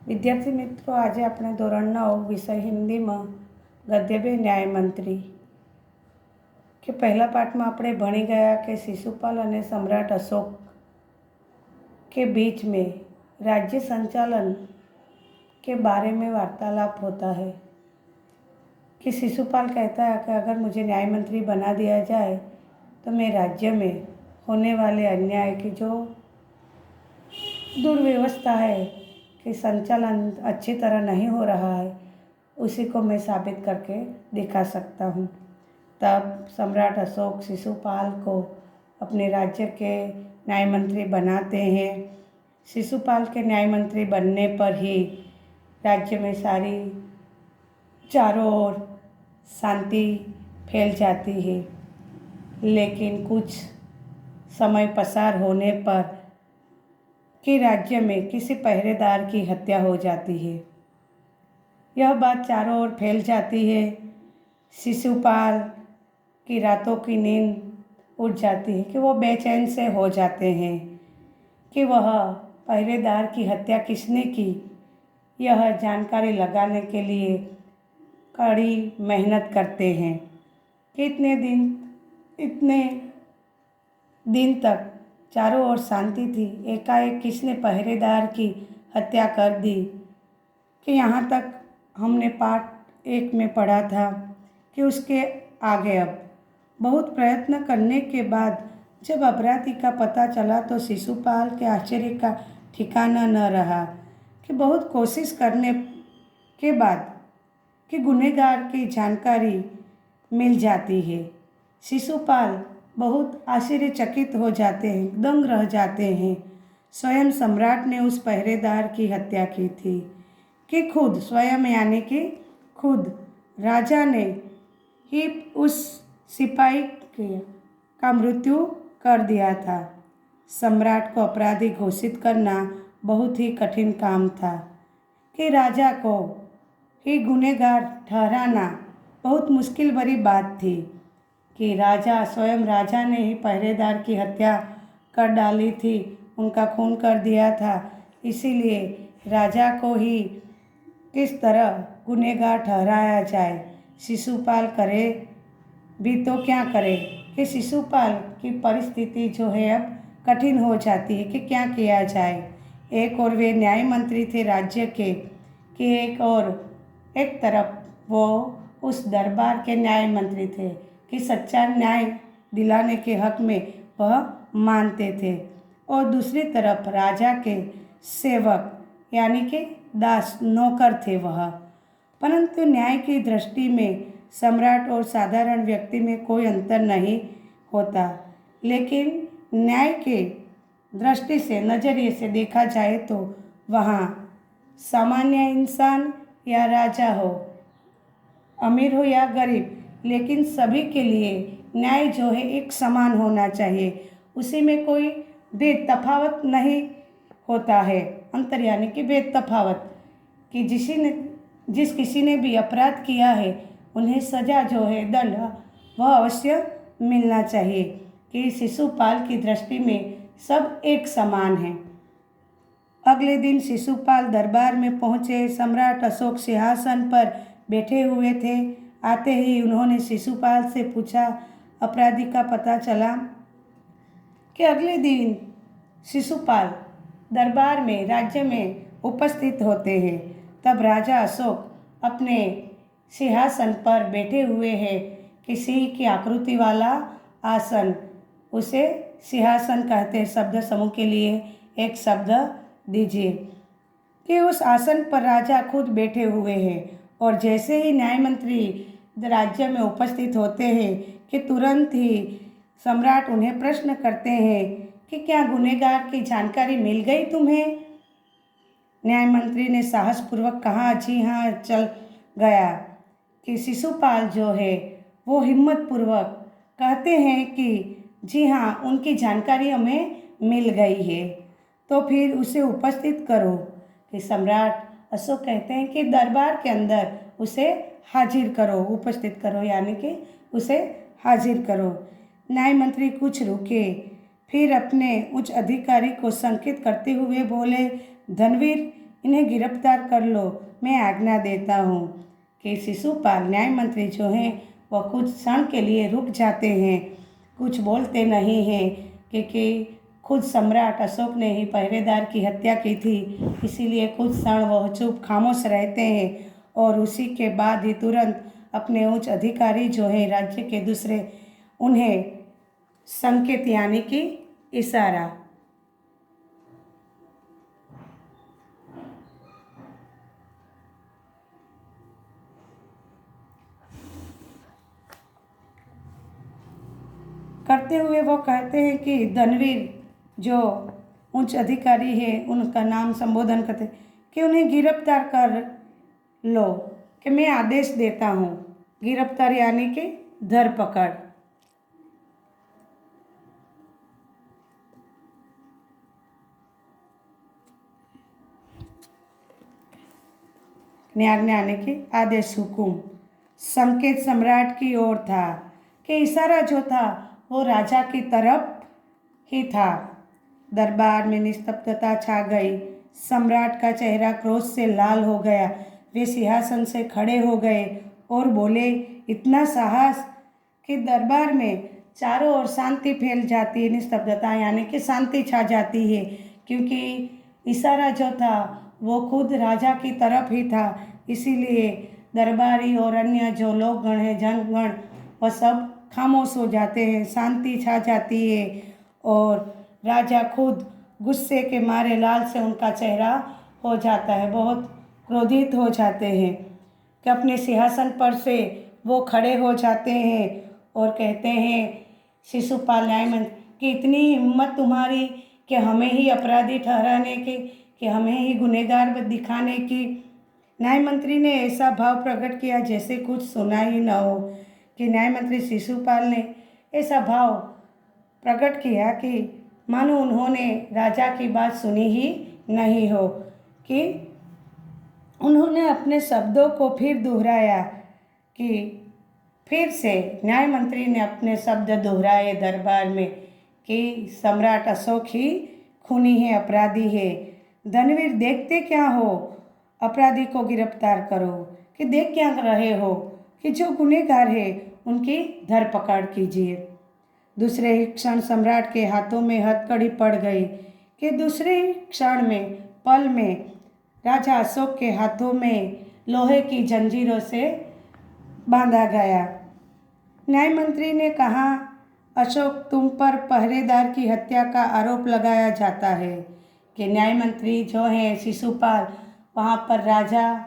વિદ્યાર્થી મિત્રો, આજે આપણે ધોરણ 9 વિષય હિન્દીમાં ગદ્ય 2 ન્યાયમંત્રી કે પહેલા પાઠમાં આપણે ભણી ગયા કે शिशुपाल અને सम्राट अशोक के बीच में राज्य संचालन के बारे में वार्तालाप होता है कि शिशुपाल कहता है कि अगर मुझे न्याय मंत्री बना दिया जाए तो मैं राज्य में होने वाले अन्याय की जो दुर्व्यवस्था है कि संचालन अच्छी तरह नहीं हो रहा है उसी को मैं साबित करके दिखा सकता हूँ। तब सम्राट अशोक शिशुपाल को अपने राज्य के न्याय मंत्री बनाते हैं। शिशुपाल के न्याय मंत्री बनने पर ही राज्य में सारी चारों ओर शांति फैल जाती है। लेकिन कुछ समय पसार होने पर कि राज्य में किसी पहरेदार की हत्या हो जाती है। यह बात चारों ओर फैल जाती है। शिशुपाल की रातों की नींद उड़ जाती है कि वो बेचैन से हो जाते हैं कि वह पहरेदार की हत्या किसने की। यह जानकारी लगाने के लिए कड़ी मेहनत करते हैं कि इतने दिन तक चारों ओर शांति थी, एकाएक किसने पहरेदार की हत्या कर दी। कि यहाँ तक हमने पाठ 1 में पढ़ा था कि उसके आगे अब बहुत प्रयत्न करने के बाद जब अपराधी का पता चला तो शिशुपाल के आश्चर्य का ठिकाना न रहा कि बहुत कोशिश करने के बाद कि गुनहगार की जानकारी मिल जाती है। शिशुपाल बहुत आश्चर्यचकित हो जाते हैं, दंग रह जाते हैं। स्वयं सम्राट ने उस पहरेदार की हत्या की थी कि खुद स्वयं यानी कि खुद राजा ने ही उस सिपाही का मृत्यु कर दिया था। सम्राट को अपराधी घोषित करना बहुत ही कठिन काम था कि राजा को ही गुनहगार ठहराना बहुत मुश्किल भरी बात थी कि स्वयं राजा ने ही पहरेदार की हत्या कर डाली थी, उनका खून कर दिया था। इसीलिए राजा को ही किस तरह गुनहगार ठहराया जाए। शिशुपाल करे भी तो क्या करे कि शिशुपाल की परिस्थिति जो है अब कठिन हो जाती है कि क्या किया जाए। एक और वे न्याय मंत्री थे राज्य के कि एक तरफ वो उस दरबार के न्याय मंत्री थे कि सच्चा न्याय दिलाने के हक में वह मानते थे, और दूसरी तरफ राजा के सेवक यानी कि दास नौकर थे वह। परंतु न्याय की दृष्टि में सम्राट और साधारण व्यक्ति में कोई अंतर नहीं होता। लेकिन न्याय के दृष्टि से नज़रिए से देखा जाए तो वहाँ सामान्य इंसान या राजा हो, अमीर हो या गरीब, लेकिन सभी के लिए न्याय जो है एक समान होना चाहिए। उसी में कोई भेदतफावत नहीं होता है। अंतर यानी कि भेदतफावत कि जिस किसी ने भी अपराध किया है उन्हें सज़ा जो है दंड वह अवश्य मिलना चाहिए कि शिशुपाल की दृष्टि में सब एक समान हैं। अगले दिन शिशुपाल दरबार में पहुँचे। सम्राट अशोक सिंहासन पर बैठे हुए थे। आते ही उन्होंने शिशुपाल से पूछा, अपराधी का पता चला कि अगले दिन शिशुपाल दरबार में राज्य में उपस्थित होते हैं। तब राजा अशोक अपने सिंहासन पर बैठे हुए हैं, किसी की आकृति वाला आसन, उसे सिंहासन कहते हैं। शब्द समूह के लिए एक शब्द दीजिए कि उस आसन पर राजा खुद बैठे हुए हैं, और जैसे ही न्याय मंत्री राज्य में उपस्थित होते हैं कि तुरंत ही सम्राट उन्हें प्रश्न करते हैं कि क्या गुनहगार की जानकारी मिल गई तुम्हें। न्याय मंत्री ने साहसपूर्वक कहा, जी हाँ, चल गया। कि शिशुपाल जो है वो हिम्मतपूर्वक कहते हैं कि जी हाँ, उनकी जानकारी हमें मिल गई है, तो फिर उसे उपस्थित करो। कि सम्राट अशोक कहते हैं कि दरबार के अंदर उसे हाजिर करो, उपस्थित करो, यानी कि उसे हाजिर करो। न्याय मंत्री कुछ रुके, फिर अपने उच्च अधिकारी को संकेत करते हुए बोले, धनवीर इन्हें गिरफ्तार कर लो, मैं आज्ञा देता हूँ। कि शिशुपाल न्याय मंत्री जो हैं वह कुछ क्षण के लिए रुक जाते हैं, कुछ बोलते नहीं हैं, क्योंकि खुद सम्राट अशोक ने ही पहरेदार की हत्या की थी, इसीलिए कुछ क्षण वह चुप खामोश रहते हैं और उसी के बाद ही तुरंत अपने उच्च अधिकारी जो है राज्य के दूसरे, उन्हें संकेत यानी कि इशारा करते हुए वो कहते हैं कि धनवीर जो उच्च अधिकारी है उनका नाम संबोधन करते कि उन्हें गिरफ्तार कर लो, कि मैं आदेश देता हूँ। गिरफ्तार यानी कि धरपकड़। न्याय यानी कि आदेश, हुकुम। संकेत सम्राट की ओर था कि इशारा जो था वो राजा की तरफ ही था। दरबार में निस्तब्धता छा गई। सम्राट का चेहरा क्रोध से लाल हो गया। वे सिंहासन से खड़े हो गए और बोले, इतना साहस कि दरबार में चारों ओर शांति फैल जाती है। निस्तब्धता यानी कि शांति छा जाती है, क्योंकि इशारा जो था वो खुद राजा की तरफ ही था। इसीलिए दरबारी और अन्य जो लोकगण हैं, जनगण, वह सब खामोश हो जाते हैं, शांति छा जाती है और राजा खुद गुस्से के मारे लाल से उनका चेहरा हो जाता है, बहुत क्रोधित हो जाते हैं कि अपने सिंहासन पर से वो खड़े हो जाते हैं और कहते हैं, शिशुपाल न्यायमंत्री, कि इतनी हिम्मत तुम्हारी कि हमें ही अपराधी ठहराने की, कि हमें ही गुनहगार दिखाने की। न्याय मंत्री ने ऐसा भाव प्रकट किया जैसे कुछ सुना ही न हो, कि न्याय मंत्री शिशुपाल ने ऐसा भाव प्रकट किया कि मानो उन्होंने राजा की बात सुनी ही नहीं हो, कि उन्होंने अपने शब्दों को फिर दोहराया, कि फिर से न्याय मंत्री ने अपने शब्द दोहराए दरबार में कि सम्राट अशोक ही खूनी है, अपराधी है। धनवीर, देखते क्या हो, अपराधी को गिरफ्तार करो। कि देख क्या रहे हो, कि जो गुनहगार है उनकी धरपकड़ कीजिए। दूसरे ही क्षण सम्राट के हाथों में हथकड़ी पड़ गई, कि दूसरे ही क्षण में, पल में राजा अशोक के हाथों में लोहे की जंजीरों से बांधा गया। न्याय मंत्री ने कहा, अशोक, तुम पर पहरेदार की हत्या का आरोप लगाया जाता है। कि न्याय मंत्री जो हैं शिशुपाल, वहाँ पर राजा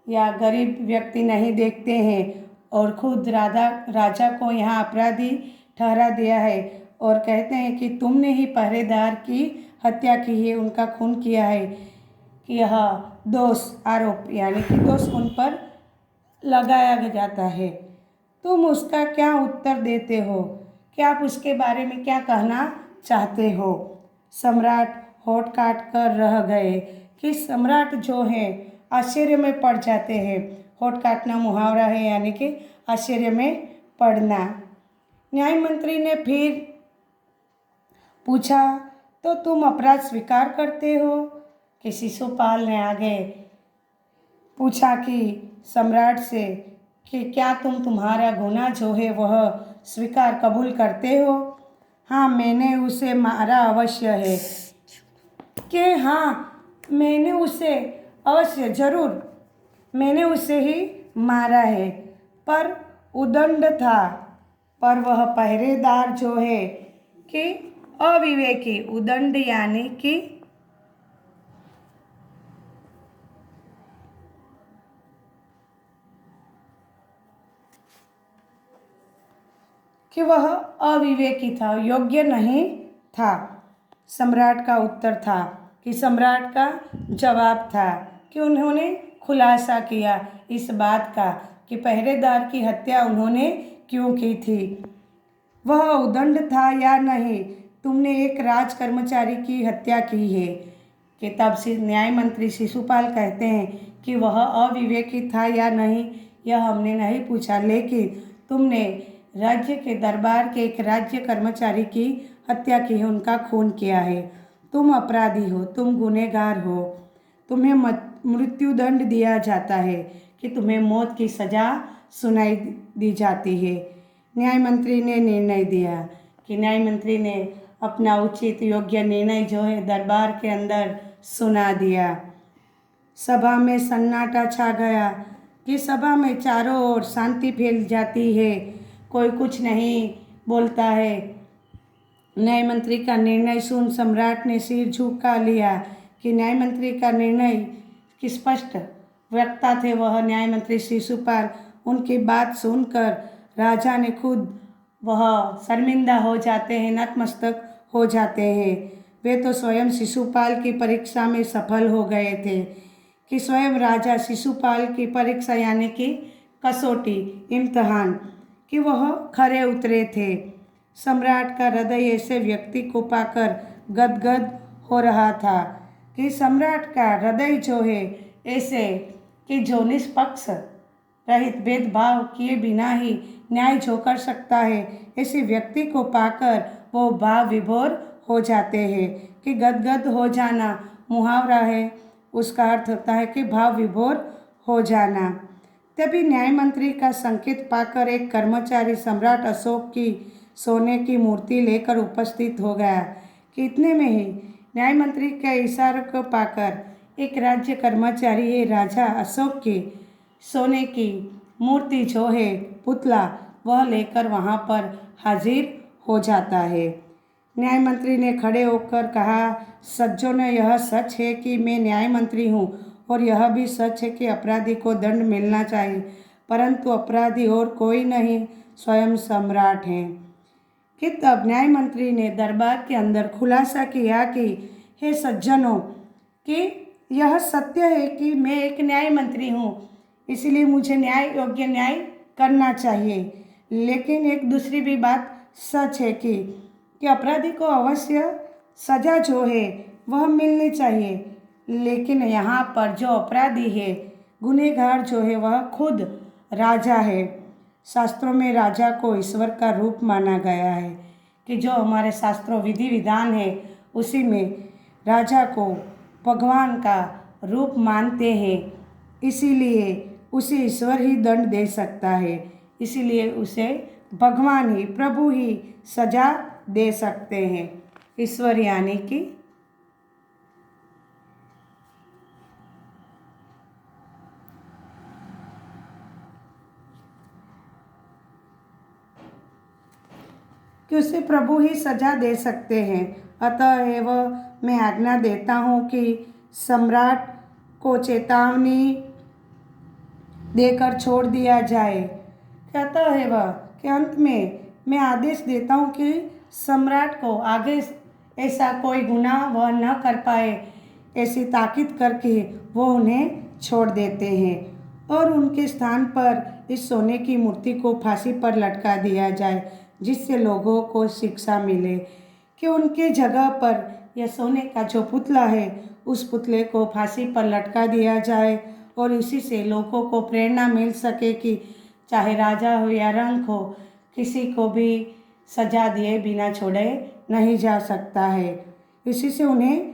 या गरीब व्यक्ति नहीं देखते हैं और खुद राजा को यहाँ अपराधी ठहरा दिया है और कहते हैं कि तुमने ही पहरेदार की हत्या की है, उनका खून किया है, कि यह दोष, आरोप यानी कि दोष उन पर लगाया जाता है। तुम उसका क्या उत्तर देते हो, कि आप उसके बारे में क्या कहना चाहते हो। सम्राट होठ काट कर रह गए, कि सम्राट जो है आश्चर्य में पड़ जाते हैं। होठ काटना मुहावरा है, यानी कि आश्चर्य में पड़ना। न्याय मंत्री ने फिर पूछा, तो तुम अपराध स्वीकार करते हो। कि शिशुपाल ने आगे पूछा कि सम्राट से, कि क्या तुम्हारा गुनाह जो है वह स्वीकार कबूल करते हो। हाँ, मैंने उसे मारा अवश्य है। कि हाँ, मैंने उसे अवश्य, जरूर मैंने उसे ही मारा है, पर उदंड था, पर वह पहरेदार जो है कि अविवेकी। उदंड यानी कि वह अविवेकी था, योग्य नहीं था। सम्राट का उत्तर था, कि सम्राट का जवाब था कि उन्होंने खुलासा किया इस बात का कि पहरेदार की हत्या उन्होंने क्यों की थी। वह उदंड था या नहीं, तुमने एक राज कर्मचारी की हत्या की है। कि तब से न्याय मंत्री शिशुपाल कहते हैं कि वह अविवेकी था या नहीं, यह हमने नहीं पूछा, लेकिन तुमने राज्य के दरबार के एक राज्य कर्मचारी की हत्या की है, उनका खून किया है। तुम अपराधी हो, तुम गुनहगार हो। तुम्हें मृत्युदंड दिया जाता है, कि तुम्हें मौत की सज़ा सुनाई दी जाती है। न्याय मंत्री ने निर्णय दिया कि न्याय मंत्री ने अपना उचित योग्य निर्णय जो है दरबार के अंदर सुना दिया। सभा में सन्नाटा छा गया कि सभा में चारों ओर शांति फैल जाती है, कोई कुछ नहीं बोलता है। न्याय मंत्री का निर्णय सुन सम्राट ने सिर झुका लिया कि न्याय मंत्री का निर्णय की स्पष्ट वक्ता थे वह न्याय मंत्री शिशुपाल। उनकी बात सुनकर राजा ने खुद वह शर्मिंदा हो जाते हैं, नतमस्तक हो जाते हैं। वे तो स्वयं शिशुपाल की परीक्षा में सफल हो गए थे कि स्वयं राजा शिशुपाल की परीक्षा यानी कि कसौटी इम्तहान कि वह खरे उतरे थे। सम्राट का हृदय ऐसे व्यक्ति को पाकर गदगद हो रहा था कि सम्राट का हृदय जो है ऐसे कि जो निष्पक्ष रहित भेदभाव किए बिना ही न्याय जो कर सकता है, ऐसे व्यक्ति को पाकर वो भाव विभोर हो जाते हैं। कि गदगद हो जाना मुहावरा है, उसका अर्थ होता है कि भाव विभोर हो जाना। तभी न्याय मंत्री का संकेत पाकर एक कर्मचारी सम्राट अशोक की सोने की मूर्ति लेकर उपस्थित हो गया कि इतने में ही न्याय मंत्री के इशारे को पाकर एक राज्य कर्मचारी राजा अशोक की सोने की मूर्ति जो है पुतला वह लेकर वहाँ पर हाजिर हो जाता है। न्याय मंत्री ने खड़े होकर कहा, सज्जनों, यह सच है कि मैं न्याय मंत्री हूँ और यह भी सच है कि अपराधी को दंड मिलना चाहिए, परंतु अपराधी और कोई नहीं, स्वयं सम्राट हैं। कि तब न्याय मंत्री ने दरबार के अंदर खुलासा किया कि हे सज्जनों, कि यह सत्य है कि मैं एक न्याय मंत्री हूँ, इसलिए मुझे न्याय योग्य न्याय करना चाहिए। लेकिन एक दूसरी भी बात सच है कि अपराधी को अवश्य सज़ा जो है वह मिलनी चाहिए। लेकिन यहाँ पर जो अपराधी है, गुनहगार जो है, वह खुद राजा है। शास्त्रों में राजा को ईश्वर का रूप माना गया है कि जो हमारे शास्त्रों विधि विधान है उसी में राजा को भगवान का रूप मानते हैं, इसीलिए उसे ईश्वर ही दंड दे सकता है, इसीलिए उसे भगवान ही प्रभु ही सजा दे सकते हैं। ईश्वर यानी कि उसे प्रभु ही सजा दे सकते हैं। अतएव मैं आज्ञा देता हूँ कि सम्राट को चेतावनी देकर छोड़ दिया जाए। अतएव के अंत में मैं आदेश देता हूँ कि सम्राट को आगे ऐसा कोई गुनाह वह न कर पाए, ऐसी ताकीद करके वो उन्हें छोड़ देते हैं और उनके स्थान पर इस सोने की मूर्ति को फांसी पर लटका दिया जाए, जिससे लोगों को शिक्षा मिले कि उनके जगह पर यह सोने का जो पुतला है उस पुतले को फांसी पर लटका दिया जाए और इसी से लोगों को प्रेरणा मिल सके कि चाहे राजा हो या रंक हो, किसी को भी सजा दिए बिना छोड़े नहीं जा सकता है। इसी से उन्हें